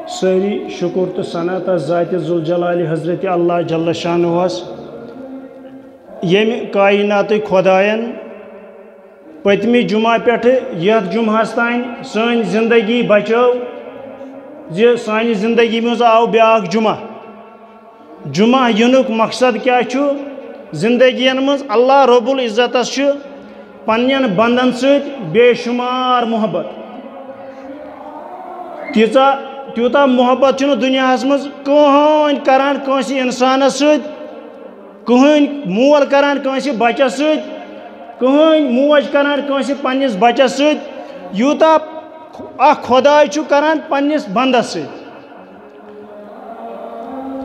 ساری شکر تو صنعت ذات ذوالجلال حضرت اللہ جل شانہ یم کائنات خدائن پتمی جمعہ پہ یت جمعہ تین سن زندگی بچو سانہ زندگی مز آو بیاکھ جمعہ ینک مقصد کیا زندگی مز اللہ رب العزتس پنن بندن ست بے شمار محبت تیوتا محبت دنیا مز کہین کران کنسی انسانس ست کہین مول کران کنسی بچس ست کہین موج کران کنسی پنس بچس ست یوتا اخ خدائے کران پنس بندس ست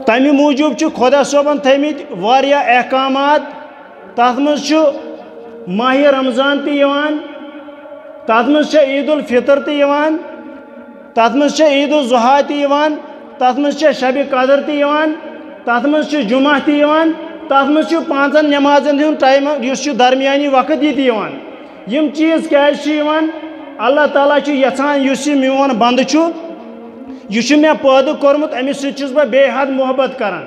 تمہ موجوب خدا صوبن تھمت واریاہ احکامات تر مز ماہ رمضان تیوان تر مز عید الفطر تیوان تر مز عید الضحیٰ تیوان تر مز شب قدر تیوان تر مز جمعہ تیوان تر مز پانچن نمازن ہند ٹائم اس درمیانی وقت یہ تیوان یم چیز کیازیوان اللہ تعالیٰ یژھان اس میون بند یہ مے پید کورمت امس ستس بہ بے حد محبت کران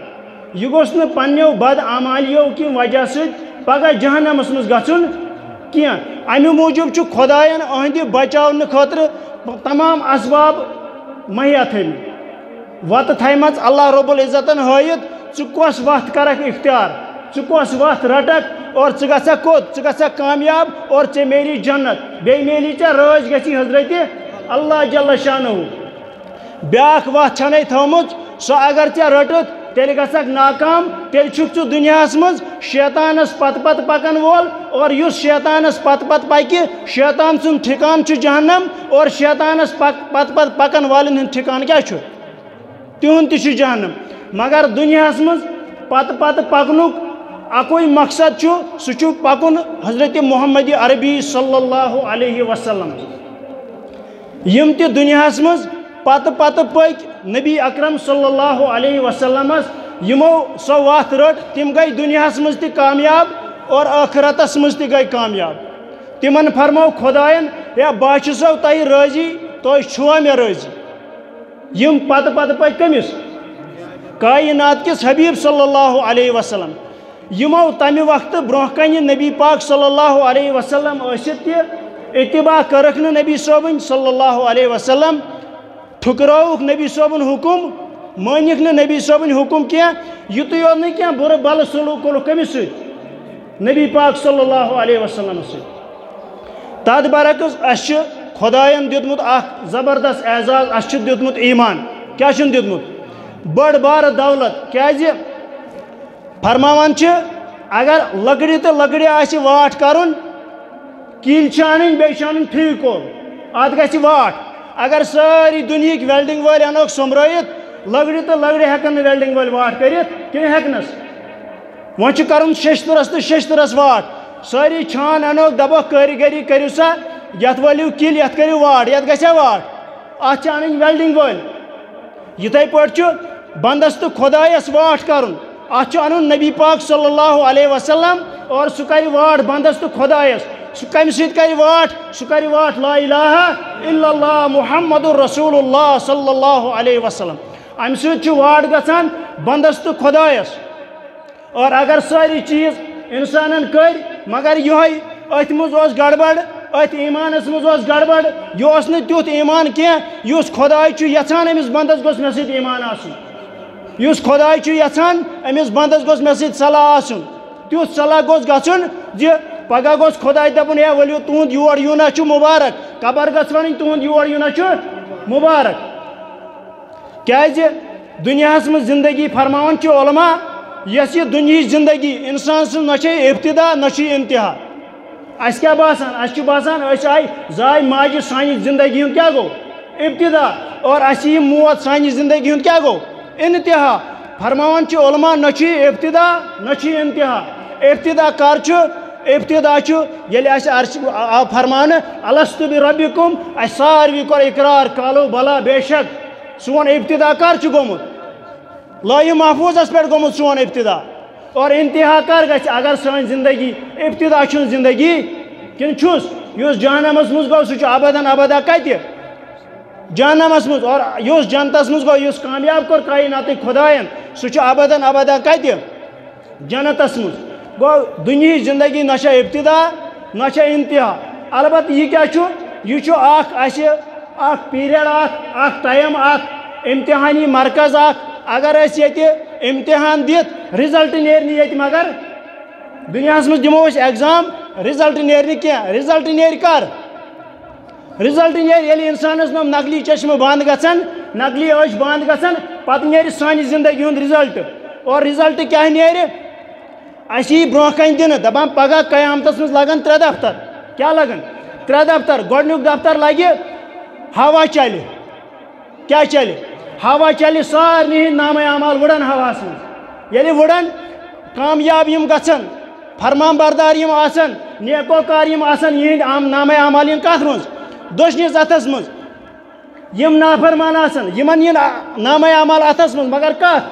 یہ گوس نہ پنیو بد اعمالیو کی وجہ ست پگہ جہنمس مز گژھن کیا امہ موجوب خدائن اہند بچاؤن خاطر تمام اسباب مہیا تھمت وت تھمت اللہ رب العزتن ہائت کس وت کرک اختیار کس وت رٹک اور گھا کوت گھا کامیاب اور میری جنت بی میلی راج گی حضرت اللہ جل شانہ بیاکھ وت چھنے تھومت سو اگر رٹت تیل گھک ناکام تیل چھک دنیا مز شیطانس پت پت پکن وول اور اس شیطانس پت پت پکہ شیطان سن ٹھکان جہنم اور شیطانس پت پت پکن والن ہند ٹھکان کیا تہند تہ جہنم مگر دنیا مز پت پت پکنک اکوئی مقصد سہ پکن حضرت محمد عربی صلی اللہ علیہ وسلم یم تہ دنیا مز پت پت پک نبی اکرم صلی اللہ علیہ وسلم یمو سو وت رٹ تم گئی دنیا مز تہ کامیاب اور آخرتس مز تہ گئی کامیاب تمن فرمو خدائن یا بہ سو تہ راضی تہ چھوا مے راضی یم پت پت پک کمس کائنات کس حبیب صلی اللہ علیہ وسلم یمو تمہ وقت برہ کن نبی پاک صلی اللہ علیہ وسلم ثت تہ اتباع کرک نبی صوبن صلی اللہ علیہ وسلم ٹھکروک نبی صوبن حکم مانک نبی صوبن حکم کیا یت یوت نا کی بر بل سلوک کورک کمس ست نبی پاک صلی اللہ علیہ وسلم ست تد برعکس اس خدائن دیتمت اخ زبردست اعزاز اس دیتمت ایمان کیا دیتمت بڑ بار دولت کیازِ فرماوان اگر لکڑی تو لکڑی آسہِ واٹ کرن کیل چھانن بیٚیہِ چھانن فی کول ات گژھِ واٹ اگر ساری دنہک ویلڈنگ وٲلۍ انوکھ سومبرٲیِتھ لکڑی تو لکڑی ہیکن نہٕ ویلڈنگ وٲلۍ واٹ کٔرِتھ کینٛہہ ہیکنس وۄنۍ چھُ کرُن شیشتٕرس تہٕ شیشتٕرس واٹ ساری چھان انوکھ دپوکھ کٲرِگٔری کٔرِو سا یتھ وٲلِو کِل یتھ کٔرِو واٹ یتھ گژھیا واٹ اتھ چھِ انٕنۍ ویلڈنگ وٲلۍ یِتھے پٲٹھۍ چھُ بندس تہٕ خۄدایس واٹ کرُن اتھ چھُ انُن نبی پاک صلی اللہ علیہ وسلم اور سُہ کرِ واٹ بندس تہٕ خۄدایس سُہ کمہِ سۭتۍ کرِ واٹ سُہ کرِ واٹ لا الہ الا اللہ محمد رسول اللہ صلی اللہ علیہ وسلم امہِ سۭتۍ چھُ واٹ گژھان بندس تہٕ خۄدایس اور اگر ساری چیز انسانن کٔرۍ مگر یِہوے أتھۍ منٛز اوس گڑبڑ أتھۍ ایمانس منٛز اوس گڑبڑ یہِ اوس نہٕ تیُتھ ایمان کینٛہہ یُس خۄداے چھُ یژھان أمِس بندس گوٚژھ مےٚ سۭتۍ ایمان آسُن یُس خۄداے چھُ یژھان أمِس بندس گوٚژھ مےٚ سۭتۍ صلاح آسُن تیُتھ صلاح گوٚژھ گژھُن زِ پگہ گوٚژھ خۄداے دپُن ہے ؤلِو تُہُنٛد یور یُنا چھُ مُبارک قبر گژھِ وَنٕنۍ تُہُنٛد یور یُنا چھُ مُبارک کیازِ دُنیاہس منٛز زندگی فرماوان چھِ علما یۄس یہِ دُنہِچ زندگی انسان سٕنٛز نہ چھے ابتدا نہ چھُ انتہا اَسہِ کیٛاہ باسان اَسہِ چھُ باسان أسۍ آیہِ زاے ماجہِ سانہِ زندگی ہُنٛد کیٛاہ گوٚو ابتدا اور اَسہِ یہِ موت سانہِ زندگی ہُنٛد کیٛاہ گوٚو انتہا فرماوان چھِ علما نہ چھُ ابتدا نہ چھُ انتہا ابتدا کر چھُ ابتدا چھُ ییٚلہِ اَسہِ عرش آو فرماونہٕ الستُ بربکم اَسہِ ساروی کوٚر اقرار کالو بلا بے شک سون ابتدا کر چھُ گوٚمُت لوح محفوظس پٮ۪ٹھ گوٚمُت سون ابتدا اور انتہا کر گژھِ اگر سٲنۍ زندگی ابتدا چھُنہٕ زندگی کِنہٕ چھُس یُس جہنمس منٛز گوٚو سُہ چھُ ابدن ابدا کتہِ جہنمس مز اور اس جنتس مز گو اس کامیاب کور کائنات خدائن سہ ابداً ابدا کت جنتس مز گو دنیا زندگی نہ ابتدا نہ انتہا البتہ یہ کیا یہ پیریڈ اخ ٹائم اخ امتحانی مرکز اخ اگر یہ امتحان دت رزلٹ نیرنی یہ مگر دنیا مز دمو ایگزام رزلٹ نیرنی کی رزلٹ نیر کر رزلٹ نیر یل انسانس نم نقلی چشمہ بند گژھن نقلی أچھ بند گژھن پتہ نیر سانہ زندگی ہند رزلٹ اور رزلٹ کیا نیر اسی برو کن دن دپان پگہ قیامتس مز لگن 3 دفتر کیا لگن 3 دفتر گۄڈنیُک دفتر لگہ ہوا چلہ کیا چلہ ہوا چلہ سارنی ہند نامہ اعمال وڑن ہواس مز ییٚلہِ وڑن کامیاب یم گژھن فرمان بردار یم آسن نیکوکار یم آسن یہند نامہ اعمال ین کتھ مز دشنس اتھس مز یم نافرمان آسن یمن ین نامہ اعمال اتھس مز مگر کتھ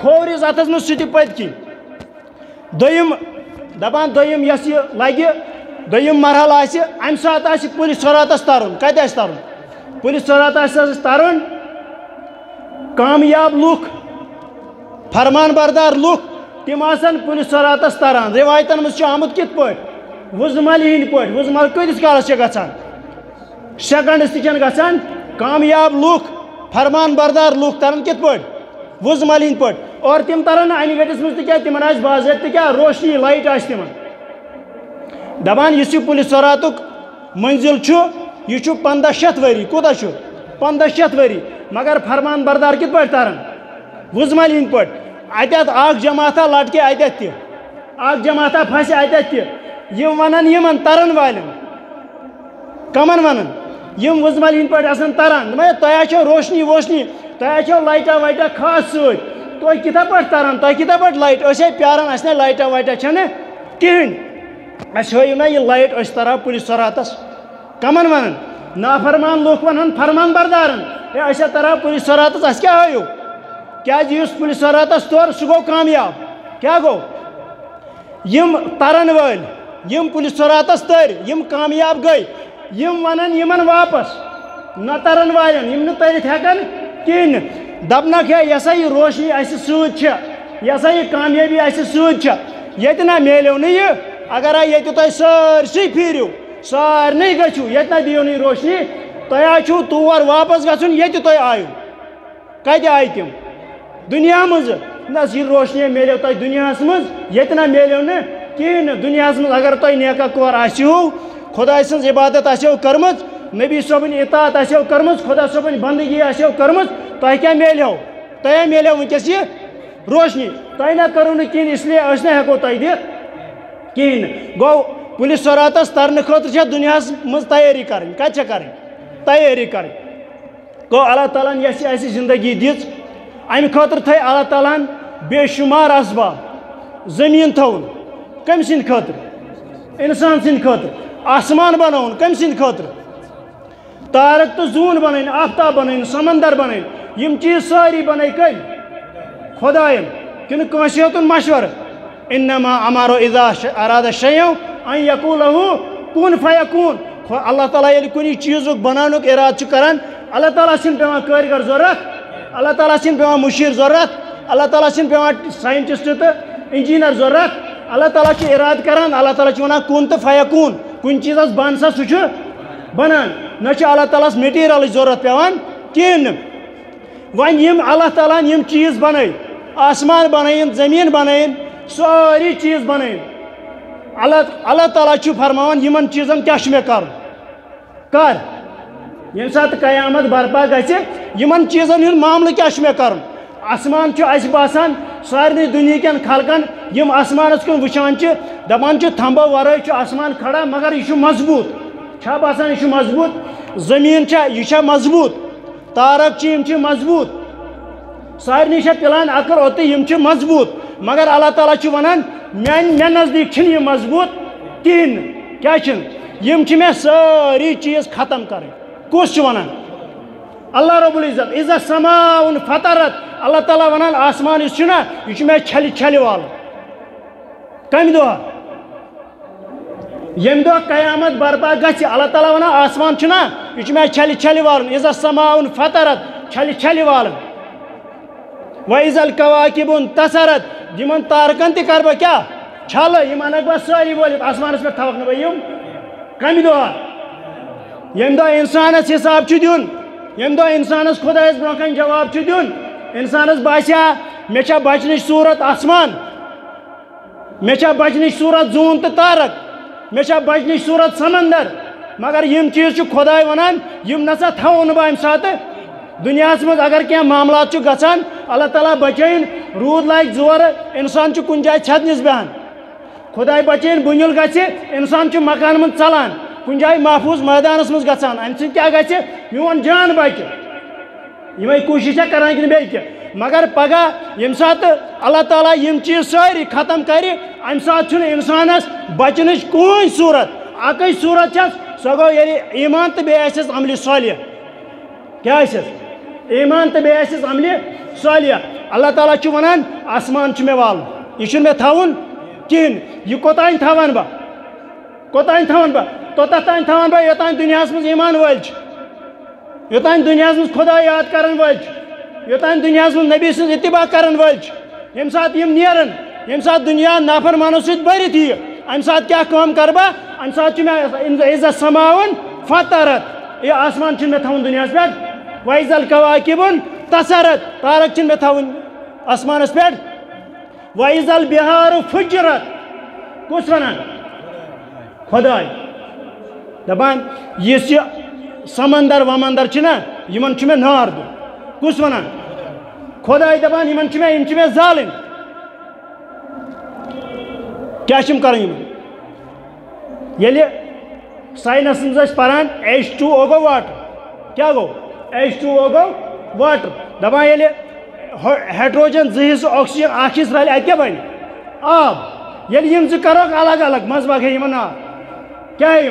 کھوورس اتھس مز سہ پت کن دویم دپان دویم یس یہ لگہ دویم مرحلہ آسہ امہ سات آسہ پولیس صوراتس ترن کتہ آسہ ترن پولیس صورات آسہ ترن کامیاب لوک فرمان بردار لوک تم آسن پولیس صوراتس تران روایتن مز آمت کت پہ وزمل ہند پہ وزمل کتس کالس گژھان سیکنڈس تہ گژھان کامیاب لوک فرمان بردار لوک تران کت پہ وزمل ہند پہ اور تم تران انہ گٹس مز تک تمن آس باضابطہ کیا روشنی لائٹ آس تمن دپان اس پولیس صوراتک منزل یہ 1500 وری کوتہ 1500 وری مگر فرمان بردار کت پہ تران وزمل ہند پہ اتت اخ جماعتہ لٹکے اتت تہ اخ جماعتہ پھسہ اتت تہ یم ونن یمن ترن والن کمن ونن یم وزمل ہند پہ آسان تران تہ آچھو روشنی ووشنی تہ آچھو لائٹا وائٹا خاص ست تہ کتھا پہ تران تہ کتھا پہ لائٹ اسے پیاران اس نے لائٹا وائٹا چھنے کہین اس ہوئی نا یہ لائٹ اس طرح پولیس صوراتس کمن ونن نافرمان لوک ونن فرمان بردارن ہے اس طرح پولیس صوراتس اس کیا ہوئی کیا اس پولیس صوراتس طور سہ گو کامیاب کیا گو یم ترن ول یم پولیس صوراتس تر یم کامیاب گئی یم ونن یمن واپس نہ ترن والن یم نہ ترت ہیکن کہین دپنک ہے یہ سا یہ روشنی اس ست یہ سا یہ کامیابی اس ست یہ نہ میلیو نہ یہ اگر یہ تہ سارسی پھیرو سارنے گھو یہ نہ دیو نی روشنی تہ آچو تور واپس گھن یہ تہ آیو کتہ آئی تم دنیا مز نہ یہ روشنی میلیو تہ دنیا مز یہ نہ میلیو نہ کہین دنیا مز اگر تہ نیکا کور آسیو خدا سن عبادت آسیو کرمز نبی صٲبن اطاعت آسیو کرمز خدا صٲبن بندگی آسیو کرمز تہ کیا میلیو تہ میلیو ونکس یہ روشنی تہ نہ کرو نہ کہین اس لیے اس نہ ہیکو تہ دت کہین گو پولیس صوراتس ترنے خاطر دنیا مز تیاری کریں کتہ کریں تیاری کریں گو اللہ تعالیٰ یس اس زندگی دِژ امہ خاطر تھے اللہ تعالیٰ بے شمار اسباب زمین تھون کم سند خاطر انسان سند خاطر آسمان بنون کم سند خاطر تارک تو زون بنائن آفتاب بنائن سمندر بنائن یم چیز ساری بنائی کم خدائن کن کانسی ہوتن مشور انما امارو اذا اراد شیء ان یقول له کن فیکون اللہ تعالیٰ یل کنی چیزک بنانک اراد کران اللہ تعالیٰ سن پیوان کارگر ضرورت اللہ تعالیٰ سن پیوان مشیر ضرورت اللہ تعالیٰ سن پیوان سائنٹسٹ تو انجینئر ضرورت اللہ تعالیٰ چھ اراد کران اللہ تعالیٰ چھ ونان کن تو فیکون کن چیزس بن سا سہ بنان نہ اللہ تعالیٰ میٹیریل ضرورت پیوان کہین ون یم اللہ تعالیٰ یم چیز بنائی آسمان بنائن زمین بنائن ساری چیز بنائن اللہ تعالیٰ چھ فرمان یمن چیزن کیا میں کر یم سات قیامت برپا گژھِ یمن چیزن ہند معاملہ کیا میں کرن آسمان اس باسان سارے دنیا کن خلقن یم آسمانس کن وچان دپان تھمبو ورائے آسمان کھڑا مگر یہ مضبوط چھا باسان یہ مضبوط زمین یہ مضبوط تارک مضبوط سارے پلان اکر اوت یم مضبوط مگر اللہ تعالیٰ ونان مے نزدیک یہ مضبوط کہین کیا یم میں ساری چیز ختم کریں کس ونان اللہ رب العزت عزا سماؤن فطرت اللہ تعالیٰ ونان آسمان اس یہ میں چھل وال کم دہ یم دہ قیامت برپا گژھِ اللہ تعالیٰ ونان آسمان یہ میں چھلی چھلی والن اذا السماء فطرت چھلی چھلی والن واذا الكواكب انتصرت یمن تارکن تہ کر بہ کیا چھل یم انک بہ ساری ولت آسمانس پہ تھوک نہ یم کمہ دۄہ یم دۄہ انسانس حساب چھ دیُن یم دۄہ انسانس خدایس برونٛہہ کن جواب چھ دیُن انسانس باسیا مے چھا بچنٕچ صورت آسمان مے چھا بچنٕچ صورت زوٗن تہٕ تارک مے چھا بچنٕچ صورت سمندر مگر یم چیز چھ خداے ونان یم نسا تھاو نہٕ بہٕ امہِ ساتہٕ دنیاہس منٛز اگر کینٛہہ معاملات چھُ گژھان اللہ تعالیٰ بچٲیِن روٗد لاگہِ زورٕ انسان چھُ کُنہِ جایہِ چھتنس بیہان خداے بچٲیِن بُنیُل گژھِ انسان چھُ مکان منٛز ژلان کُنہِ جایہِ محفوٗظ مٲدانس منٛز گژھان امہِ سۭتۍ کیٛاہ گژھِ میون جان بچہِ یِمے کوٗشش چھا کران کِنہٕ بیٚیہِ کینٛہہ مگر پگہہ ییٚمہِ ساتہٕ اللہ تعالیٰ یِم چیٖز سٲری ختم کرِ امہِ ساتہٕ چھُنہٕ انسانس بچنٕچ کٕہٕنۍ صوٗرت اکٕے صوٗرت چھس سۄ گوٚو ییٚلہِ ایٖمان تہٕ بیٚیہِ آسٮ۪س عملہِ صالح کیٛاہ آسٮ۪س ایٖمان تہٕ بیٚیہِ آسٮ۪س عملہِ صالح اللہ تعالیٰ چھُ ونان آسمان چھُ مےٚ والُن یہِ چھُنہٕ مےٚ تھاوُن کِہیٖنۍ یہِ کوٚتانۍ تھاون بہٕ کوٚتانۍ تھاون بہٕ توٚتتھ تانۍ تھاون بہٕ یوٚتانۍ دُنیاہس منٛز ایٖمان وٲلۍ چھِ یوٚتانۍ دُنیاہس منٛز خۄدا یاد کرن وٲلۍ چھِ یوٚتانۍ دُنیاہس منٛز نبی سٕنٛز اتباع کرن وٲلۍ چھِ ییٚمہِ ساتہٕ یِم نیرن ییٚمہِ ساتہٕ دُنیا نافرمانو سۭتۍ بٔرِتھ یِیہِ امہِ ساتہٕ کیٛاہ کٲم کرٕ بہٕ امہِ ساتہٕ چھُ مےٚ عزت سماوُن فطرت یہِ آسمان چھُنہٕ مےٚ تھاوُن دُنیاہس پٮ۪ٹھ وایز الکواکب تصرت تارک چھِنہٕ مےٚ تھاوٕنۍ آسمانس پٮ۪ٹھ وایز البہار فجرت کُس ونان خداے دپان یُس یہِ سمندر ومندر چھِنہ یِمن چھُ مےٚ نار دیُن کُس ونان خداے دپان یِم چھِ مےٚ زالٕنۍ کیٛاہ چھِ یِم کران یِمن ییٚلہِ ساینس منٛز ٲسۍ پران H2O گوٚو واٹر کیٛاہ گوٚو H2O گوٚو واٹر دپان ییٚلہِ ہیڈروجن زٕ حصہٕ آکسیجن اکھ حصہٕ رلہِ اتہِ کیٛاہ بنہِ آب ییٚلہِ یِم زٕ کرہوکھ الگ الگ منٛزٕ باگ ہے یِمن نار کیٛاہ ہے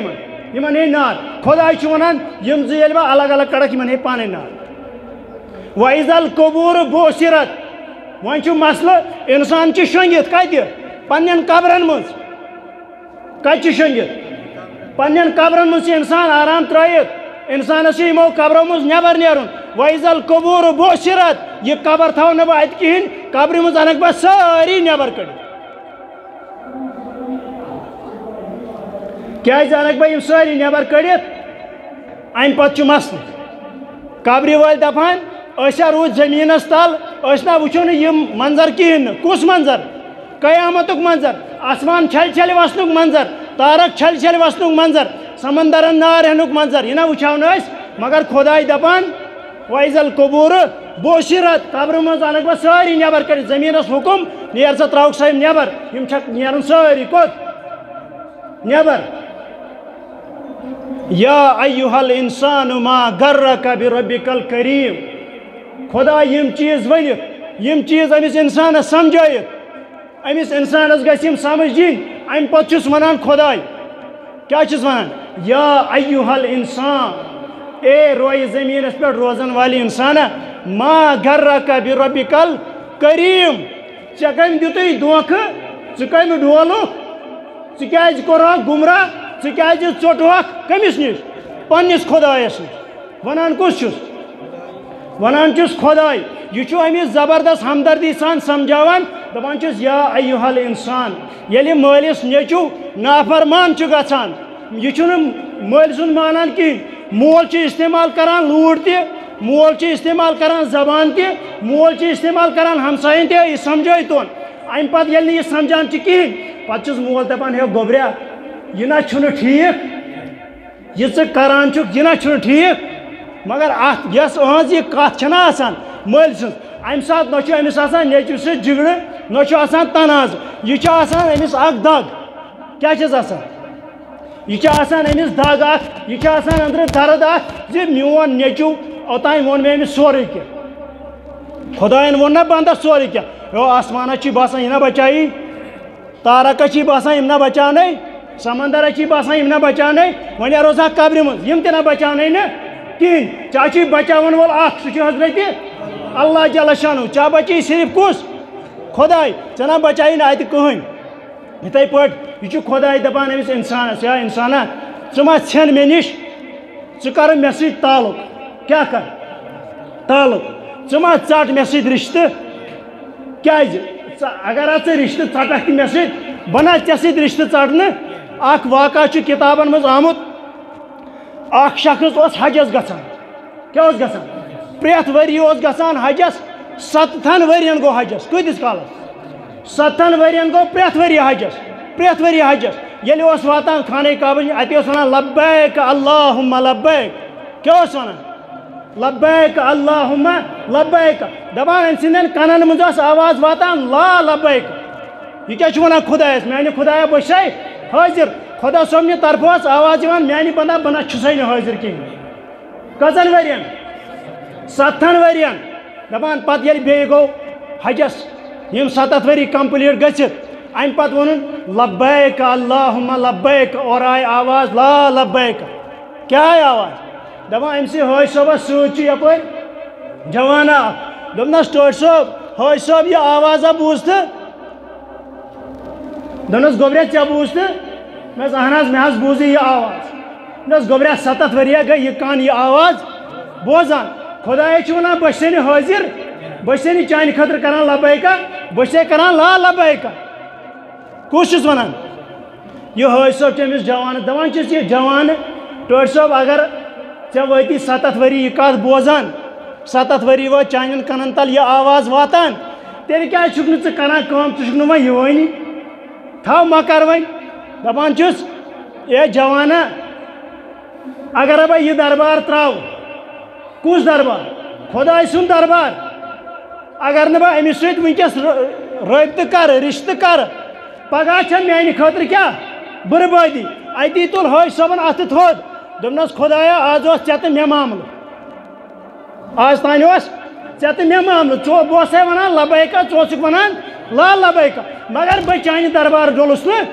یِمن ہے نار خداے چھُ ونان یِم زٕ ییٚلہِ بہٕ الگ الگ کڑکھ یِمن ہے پانے نار وایز القبوٗر بوسرت وۄنۍ چھُ مسلہٕ انسان چھِ شۄنگِتھ کتہِ پننٮ۪ن قبرن منٛز کتہِ چھِ شۄنگِتھ پننٮ۪ن قبرن منٛز چھِ انسان آرام ترٲیِتھ انسانس چھُ یِمو قبرو منٛز نٮ۪بر نیرُن وایز القبوٗر بوسرت یہِ قبر تھاو نہٕ بہٕ اتہِ کِہیٖنۍ قبرِ منٛز انکھ بہٕ سٲری نٮ۪بر کٔڑِتھ کیٛازِ انکھ بہٕ یِم سٲری نٮ۪بر کٔڑِتھ امہِ پتہٕ چھُ مسلہٕ قبرِ وٲلۍ دپان أسۍ ہا روٗدۍ زٔمیٖنس تل أسۍ نہ وٕچھو نہٕ یِم منظر کِہیٖنۍ نہٕ کُس منظر قیامتُک منظر آسمان چھلہِ چھلہِ وسنُک منظر تارک چھلہِ چھلہِ وسنُک منظر سمندرن نار ہٮ۪نُک منظر یہِ نہ وٕچھو نہٕ أسۍ مگر خداے دپان وایز القبوٗر بوسرت قبرٕ منٛز انکھ بہٕ سٲری نٮ۪بر کٔڑِتھ زٔمیٖنس حُکُم نیر سا تراوُکھ سا یِم نٮ۪بر یِم چھکھ نیرن سٲری کوٚت نٮ۪بر یا ایُّہا الانسان ما غرک بربک الکریم خدا یِم چیٖز ؤنِتھ یِم چیٖز أمِس انسانس سمجھٲیِتھ أمِس انسانس گژھِ یِم سمجھ یِنۍ امہِ پتہٕ چھُس ونان خداے کیٛاہ چھُس ونان یا ایُّہا الانسان اے رویہِ زٔمیٖنس پٮ۪ٹھ روزن والہِ انسانا ما غرک بربک الکریم ژےٚ کٔمۍ دِتُے دھوکہٕ ژٕ کٔمۍ ڈولُکھ ژٕ کیٛازِ کوٚرہکھ گُمراہ ژٕ کیٛازِ ژوٚٹہوکھ کٔمِس نِش پننِس خدایس نِش ونان کُس چھُس ونان چھُس خداے یہِ چھُ أمِس زبردست ہمدردی سان سمجھاوان دپان چھُس یا ایُّہا الانسان ییٚلہِ مٲلِس نیٚچوٗ نافرمان چھُ گژھان یہِ چھُنہٕ مٲلۍ سُنٛد مانان کِہیٖنۍ مول چھُ استعمال کران لوٗر تہِ مول چھُ استعمال کران زبان تہِ مول چھُ استعمال کران ہمساین تہِ یہِ سمجھٲیتون امہِ پتہٕ ییٚلہِ نہٕ یہِ سمجھان چھُ کِہیٖنۍ پتہٕ چھُس مول دپان ہے گوٚبریا یہِ نہ چھُنہٕ ٹھیٖک یہِ ژٕ کران چھُکھ یہِ نہ چھُنہٕ ٹھیٖک مگر اتھ یۄس أہٕنٛز یہِ کتھ چھنہ آسان مٲلۍ سٕنٛز امہِ ساتہٕ نہ چھُ أمِس آسان نیٚچوِ سۭتۍ جگڑٕ نہ چھُ آسان تنازٕ یہِ چھُ آسان أمِس اکھ دگ کیٛاہ چھس آسان یہِ چھِ آسان أمِس دگ اکھ یہِ چھِ آسان أنٛدرٕ درد اکھ زِ میون نیٚچوٗ اوٚتانۍ ووٚن مےٚ أمِس سورُے کینٛہہ خۄدایَن ووٚن نہ بنٛدس سورُے کینٛہہ ہیو آسمانس چھُے باسان یہِ نہ بچایی تارکس چھُے باسان یِم نہ بچاونَے سمندرس چھُے باسان یِم نہ بچاونَے وۄنۍ روزہکھ قبرِ منٛز یِم تہِ نہ بچاونَے نہٕ کِہیٖنۍ ژےٚ چھُے بچاون وول اکھ سُہ چھُ حضرتِ اللہ جل شانہ ژےٚ بچی صرف کُس خداے ژےٚ نہ بچایی نہٕ اتہِ کٕہٕنۍ یِتھٕے پٲٹھۍ یہِ چھُ خداے دپان أمِس انسانس یا انسانا ژٕ ما ژھٮ۪ن مےٚ نِش ژٕ کر مےٚ سۭتۍ تعلق کیٛاہ کر تعلق ژٕ ما ژٹ مےٚ سۭتۍ رِشتہٕ کیٛازِ اگر ژٕ رِشتہٕ ژٹکھ تہِ مےٚ سۭتۍ بہٕ نہ ژےٚ سۭتۍ رِشتہٕ ژٹنہٕ اکھ واقعہ چھُ کِتابن منٛز آمُت اکھ شخص اوس حجس گژھان کیٛاہ اوس گژھان پرٛٮ۪تھ ؤری اوس گژھان حجس 7 ؤرین گوٚو حجس کۭتِس کالس 7 ؤرین گوٚو پرٛٮ۪تھ ؤری حجس ییٚلہِ اوس واتان خانہ کعبہ اَتہِ اوس وَنان لبیک اللہُم لبیک کیٛاہ اوس وَنان لبیک اللہُم لبیک دپان أمۍ سٕنٛدٮ۪ن کَنن منٛز ٲس آواز واتان لا لبیک یہِ کیٛاہ چھُ وَنان خۄدایس میانہِ خۄدایا بہٕ چھسے حٲضِر خۄدا صٲبنہِ طرفہٕ ٲس آواز یِوان میانہِ بندا بہٕ نہ چھُسے نہٕ حٲضِر کِہیٖنۍ کٔژن ؤرین 7 ؤرین دپان پتہٕ ییٚلہِ بیٚیہِ گوٚو حجس یِم 7 ؤری کمپلیٖٹ گٔژھِتھ امہِ پتہٕ ووٚنُن لبیک اللہُم لبیک اور آیہِ آواز لا لبیک کیٛاہ آیہِ آواز دپان أمسٕے حٲج صٲبس سۭتۍ چھُ یپٲرۍ جوانا اکھ دوٚپنس ٹوٹھ صٲب حٲج صٲب یہِ آوازا بوٗزتھٕ دوٚپنس گوٚبریا ژےٚ بوٗزتھٕ مےٚ اہن حظ مےٚ حظ بوٗزٕے یہِ آواز دوٚپنس گوٚبریا 7 ؤریا گٔے یہِ کَن یہِ آواز بوزان خۄدایا چھُ وَنان بہٕ چھسے نہٕ حٲضِر بہٕ چھسے نہٕ چانہِ خٲطرٕ کران لبیکا بہٕ چھسے کران لا لبیکا کُس چھُس وَنان یہِ حٲج صٲب چھُ أمِس جوانس دپان چھُس یہِ جوانہٕ ٹوٹھ صٲب اگر ژےٚ وٲتی 7 ؤری یہِ کتھ بوزان 7 ؤری وٲتۍ چانٮ۪ن کَنن تل یہِ آواز واتان تیٚلہِ کیٛازِ چھُکھ نہٕ ژٕ کران کٲم ژٕ چھُکھ نہٕ وۄنۍ یِوٲنی تھاو مۄکر وۄنۍ دپان چھُس اے جوانا اگر بہٕ یہِ دربار تراوٕ کُس دربار خۄداے سُنٛد دربار اگر نہٕ بہٕ أمِس سۭتۍ وٕنکٮ۪س رٲبطہٕ کرٕ رِشتہٕ کرٕ پگہہ چھےٚ میانہِ خٲطرٕ کیٛاہ بربٲدی اتی تُل حٲج صٲبن اَتھٕ تھوٚد دوٚپنس خۄدایا آز اوس ژےٚ تہٕ مےٚ معاملہٕ آز تانۍ اوس ژےٚ تہٕ مےٚ معاملہٕ بہٕ اوسے وَنان لبیکا ژٕ اوسُکھ وَنان لا لبیکا مگر بہٕ چانہِ دربار ڈوٚلُس نہٕ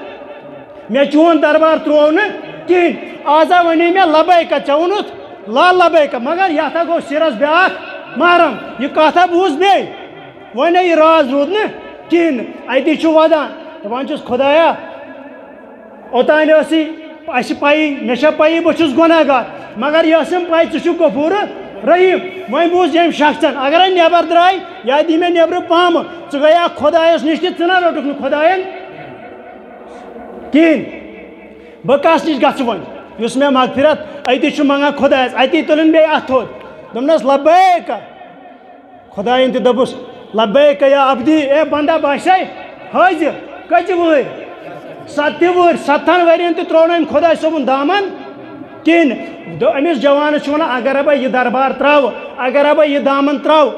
مےٚ چون دربار ترٛوو نہٕ کِہیٖنۍ آزا وَنے مےٚ لبیکا ژےٚ ووٚنُتھ لا لبیکا مگر یتھ ہا گوٚو سِرس بیٛاکھ محرم یہِ کتھ ہا بوٗز بیٚیہِ وۄنۍ یہِ راز روٗد نہٕ کِہیٖنۍ نہٕ اتی چھُ وَدان دپان چھُس خۄدایا اوٚتانۍ ٲسٕے اَسہِ پَیی مےٚ چھےٚ پَیی بہٕ چھُس گۄناہ گار مگر یہِ ٲسٕم پَے ژٕ چھُکھ غفوٗرٕ رحیٖم وۄنۍ بوٗز ییٚمۍ شخصن اگرے نٮ۪بر درٛاے یا دی مےٚ نٮ۪برٕ پامہٕ ژٕ گٔیاکھ خۄدایس نِش تہِ ژٕ نہ روٚٹُکھ نہٕ خۄداین کِہیٖنۍ بہٕ کس نِش گژھٕ وۄنۍ یُس مےٚ مغفرت أتی چھُ منٛگان خۄدایس اتی تُلُن بیٚیہِ اَتھٕ تھوٚد دوٚپنس لبیکا خۄداین تہِ دوٚپُس لبیکا یا عبدی اے بندا بہٕ آسے حٲضِر کٔژِ وٕہٕرۍ 7 وٕہٕرۍ 7 ؤرین تہِ ترٛوو نہٕ أمۍ خۄداے صٲبُن دامن کِہیٖنۍ نہٕ أمِس جوانس چھُ وَنان اگر بہٕ یہِ دربار تراوٕ اگر بہٕ یہِ دامن تراوٕ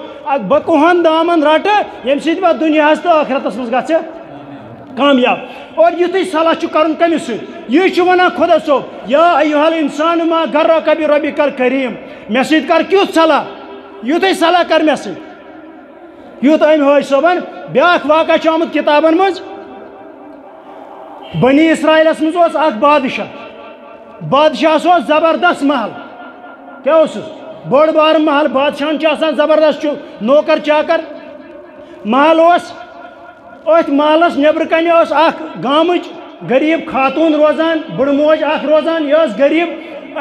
بہٕ کُہن دامن رٹہٕ ییٚمہِ سۭتۍ بہٕ دُنیاہس تہٕ ٲخرتس منٛز گژھِ کامیاب اور یُتھُے صلاح چھُ کرُن کٔمِس سۭتۍ یہِ چھُ وَنان خۄدا صٲب یا ایُہل اِنسان ما غرَّکَ بِرَبِّکَ الکریٖم مےٚ سۭتۍ کر کیُتھ صلاح یُتھُے صلاح کر مےٚ سۭتۍ یُتھ أمۍ حٲج صٲبن بیٛاکھ واقعہ چھُ آمُت کِتابن منٛز بنی اسرائیلس منٛز اوس اکھ بادشاہس اوس زبردست محل کیٛاہ اوسُس بوٚڑ بارٕ محل بادشاہن چھُ آسان زبردست چھُ نوکر چاکر محل اوس أتھۍ محلس نٮ۪برٕ کنہِ ٲس اکھ گامٕچ غریٖب خاتوٗن روزان بٕڑٕ موج اکھ روزان یہِ ٲس غریٖب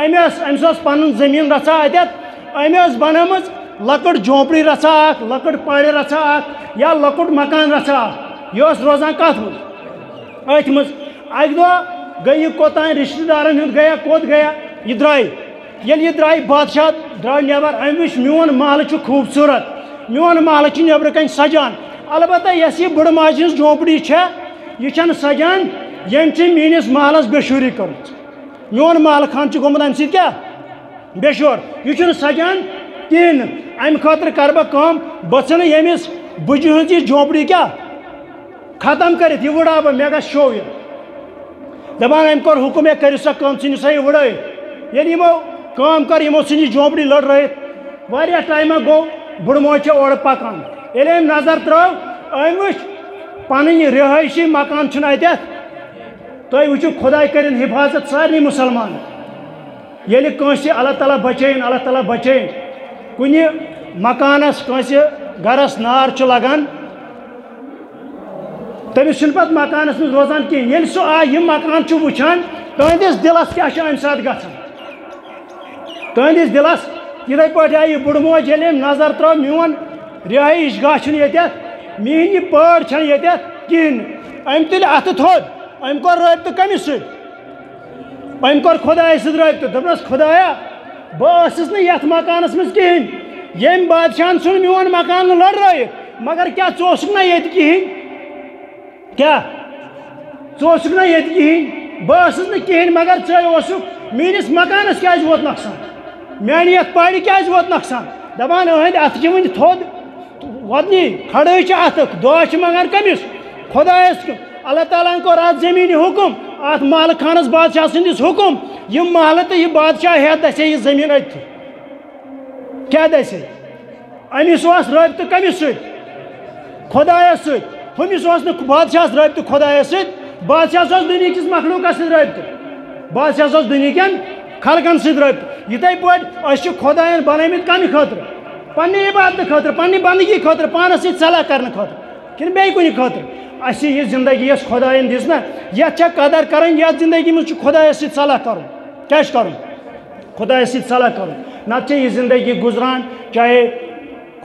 أمِس اوس پنُن زٔمیٖن رژھا اَتٮ۪تھ أمۍ ٲس بنٲومٕژ لۄکٕٹ جھونپڑی رژھا اکھ لۄکٕٹ پرِ رژھا اکھ یا لۄکُٹ مکان رژھا اکھ یہِ ٲس روزان کتھ منٛز أتھۍ منٛز اکہِ دۄہ گٔے یہِ کوٚتانۍ رِشتہٕ دارن ہُنٛد گٔیا کوٚت گٔیا یہِ درٛاے ییٚلہِ یہِ درٛاے بادشاہ درٛاو نٮ۪بر أمۍ وٕچھ میون محلہٕ چھُ خوٗبصوٗرت میون محلہٕ چھُ نٮ۪برٕ کَنۍ سجان البتہ یۄس یہِ بٕڑٕ ماجہِ ہٕنٛز جھونپڑی چھےٚ یہِ چھنہٕ سجان ییٚمۍ چھِ میٲنِس محلس بےشوٗری کٔرمٕژ میون محلہٕ خان چھُ گوٚمُت اَمہِ سۭتۍ کیٛاہ بےشور یہِ چھُنہٕ سجان کِہیٖنۍ نہٕ اَمہِ خٲطرٕ کرٕ بہٕ کٲم بہٕ ژھٕنہٕ ییٚمِس بٕجہِ ہٕنٛز یہِ جھونپڑی کیٛاہ ختم کٔرِتھ یہِ وٕڑاو بہٕ مےٚ گژھِ شو یہِ دپان أمۍ کوٚر حُکُم ہے کٔرِو سا کٲم ژھٕنِو سا یہِ وٕڑٲیِتھ ییٚلہِ یِمو کٲم کٔر یِمو ژھٕنۍ یہِ جھونپڑی لٔڑرٲیِتھ واریاہ ٹایمہ گوٚو بٕڑٕ موج چھےٚ اورٕ پکان ییٚلہِ أمۍ نظر ترٲو أمۍ وٕچھ پنٕنۍ رِہٲیشی مکان چھُنہٕ اَتٮ۪تھ تُہۍ وٕچھِو خۄداے کٔرِنۍ حِفاظت سارنٕے مُسلمان ییٚلہِ کٲنٛسہِ اللہ تعالیٰ بچٲیِن کُنہِ مکانس کٲنٛسہِ گرس نار چھُ لگان تٔمِس چھُنہٕ پتہٕ مکانس منٛز روزان کِہیٖنۍ ییٚلہِ سُہ یہِ مکان چھُ وٕچھان تُہنٛدِس دِلس کیٛاہ چھُ اَمہِ ساتہٕ گژھان تہندس دلس تتھے پہ آئی بڑ موج نظر ترو میون رہائش گاہ چھ میری یہ پٲر چھنہ ییٚتٮ۪تھ کِہیٖنۍ أمۍ تُلہِ اَتھٕ تھوٚد أمۍ کوٚر رٲبطہٕ کٔمِس سۭتۍ أمۍ کوٚر خۄدایَس سۭتۍ رٲبطہٕ دوٚپنَس خۄدایا بہٕ ٲسٕس نہٕ یَتھ مکانَس منٛز کِہیٖنۍ ییٚمۍ بادشاہن ژھُن میون مکان لٔڑرٲیِتھ مگر کیٛاہ ژٕ اوسُکھ نہ ییٚتہِ کِہیٖنۍ کیٛاہ ژٕ اوسُکھ نہ ییٚتہِ کِہیٖنۍ بہٕ ٲسٕس نہٕ کِہیٖنۍ مگر ژٕ اوسُکھ میٛٲنِس مکانَس کیٛازِ ووت نۄقصان میٛانہِ یَتھ پارِ کیٛازِ ووت نۄقصان دَپان أہٕنٛدۍ اَتھٕ چھِ وٕنہِ تھوٚد وۄدنی کھڑٲے چھِ اَتھُک دُعا چھِ منٛگان کٔمِس خۄدایَس اللہ تعالیٰ ہن کوٚر اَتھ زٔمیٖنہِ حُکُم اَتھ محلہٕ خانَس بادشاہ سٕنٛدِس حُکُم یِم محلہٕ تہٕ یہِ بادشاہ ہٮ۪تھ دَسے یہِ زٔمیٖن أتھی کیٛاہ دَسے أمِس اوس رٲبطہٕ کٔمِس سۭتۍ خۄدایَس سۭتۍ ہُمِس اوس نہٕ بادشاہَس رٲبطہٕ خۄدایَس سۭتۍ بادشاہَس اوس دُنہِکِس مخلوٗقَس سۭتۍ رٲبطہٕ بادشاہَس اوس دُنہِکٮ۪ن خلقن سۭتۍ رٲبطہٕ یِتھَے پٲٹھۍ أسۍ چھِ خۄدایَن بنٲومٕتۍ کَمہِ خٲطرٕ پنٛنہِ عبادتہٕ خٲطرٕ پنٛنہِ بندگی خٲطرٕ پانَس سۭتۍ صلح کرنہٕ خٲطرٕ کِنہٕ بیٚیہِ کُنہِ خٲطرٕ اَسہِ یہِ زندگی یۄس خۄدایَن دِژ نہ یَتھ چھےٚ قدر کَرٕنۍ یَتھ زندگی منٛز چھُ خۄدایَس سۭتۍ صلح کَرُن کیٛاہ چھُ کَرُن خۄدایَس سۭتۍ صلح کَرُن نَتہٕ چھےٚ یہِ زندگی گُزران چاہے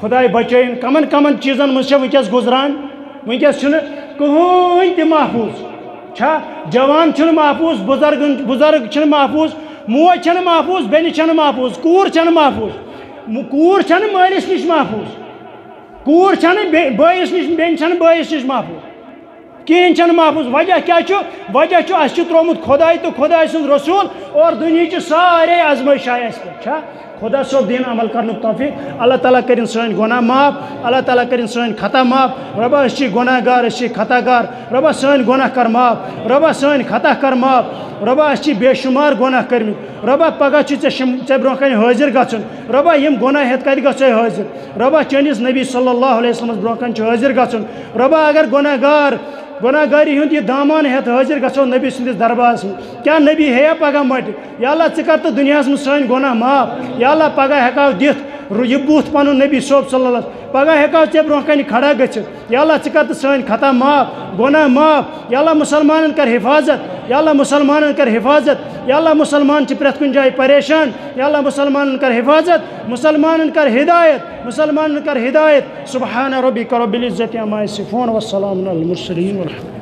خۄداے بچٲیِن کَمَن کَمَن چیٖزَن منٛز چھےٚ وٕنکٮ۪س گُزران وٕنکٮ۪س چھُنہٕ کٕہٕنۍ تہِ محفوٗظ چھا جوان چھُنہٕ محفوٗظ بُزرگ چھِنہٕ محفوٗظ موج چھَنہٕ محفوٗظ بیٚنہِ چھَنہٕ محفوٗظ کوٗر چھَنہٕ محفوٗظ کوٗر چھَنہٕ مٲلِس نِش محفوٗظ کوٗر چھَنہٕ بٲیِس نِش بیٚنہِ چھَنہٕ بٲیِس نِش محفوٗظ کِہیٖنۍ چھَنہٕ محفوٗظ وجہ کیٛاہ چھُ وجہ چھُ اَسہِ چھُ ترٛوومُت خۄداے تہٕ خۄداے سُنٛد رسوٗل اور دُنہِچہِ سارے آزمٲیش آیہِ اَسہِ پٮ۪ٹھ چھا خۄدا صٲب دِیِن عمل کرنُک توفیٖق اللہ تعالیٰ کٔرِنۍ سٲنۍ گۄناہ معاف اللہ تعالیٰ کٔرِنۍ سٲنۍ خطا معاف رۄبا أسۍ چھِ گۄناہ گار أسۍ چھِ خطا گار رۄبا سٲنۍ گۄناہ کر معاف رۄبا سٲنۍ خطا کر معاف رۄبا أسۍ چھِ بے شُمار گۄناہ کٔرمٕتۍ رۄبا پگاہ چھُ ژےٚ برونٛہہ کَنہِ حٲضِر گژھُن رۄبا یِم گۄناہ ہٮ۪تھ کَتہِ گژھو حٲضِر رۄبا چٲنِس نبی صلی اللہ علیہ وسلمَس برونٛہہ کَنہِ چھُ حٲضِر گژھُن رۄبا اگر گۄناہ گاری ہُنٛد یہِ دامان ہٮ۪تھ حٲضِر گژھو نبی سٕنٛدِس دربارس منٛز کیٛاہ نبی ہیٚیا پگاہ مٔٹِتھ یا اللہ ژٕ کر تہٕ دُنیاہَس منٛز سٲنۍ گۄناہ معاف یا اللہ پگاہ ہٮ۪کہو دِتھ یہِ بُتھ پَنُن نبی صٲب صلی اللہ پگاہ ہٮ۪کہو ژےٚ برونٛہہ کَنہِ کھڑا گٔژھِتھ یا اللہ ژٕ کر تہٕ سٲنۍ خطا معاف گۄناہ معاف یا اللہ مُسلمانن کر حفاظت یا اللہ مُسلمانن کر حفاظت یا اللہ مُسلمان چھِ پرٛٮ۪تھ کُنہِ جایہِ پریشان یا اللہ مُسلمانن کر حفاظت مُسلمانن کر ہدایت مُسلمانن کر ہدایت سبحان ربک رب العزة عما یصفون وسلام علی المرسلین والحمد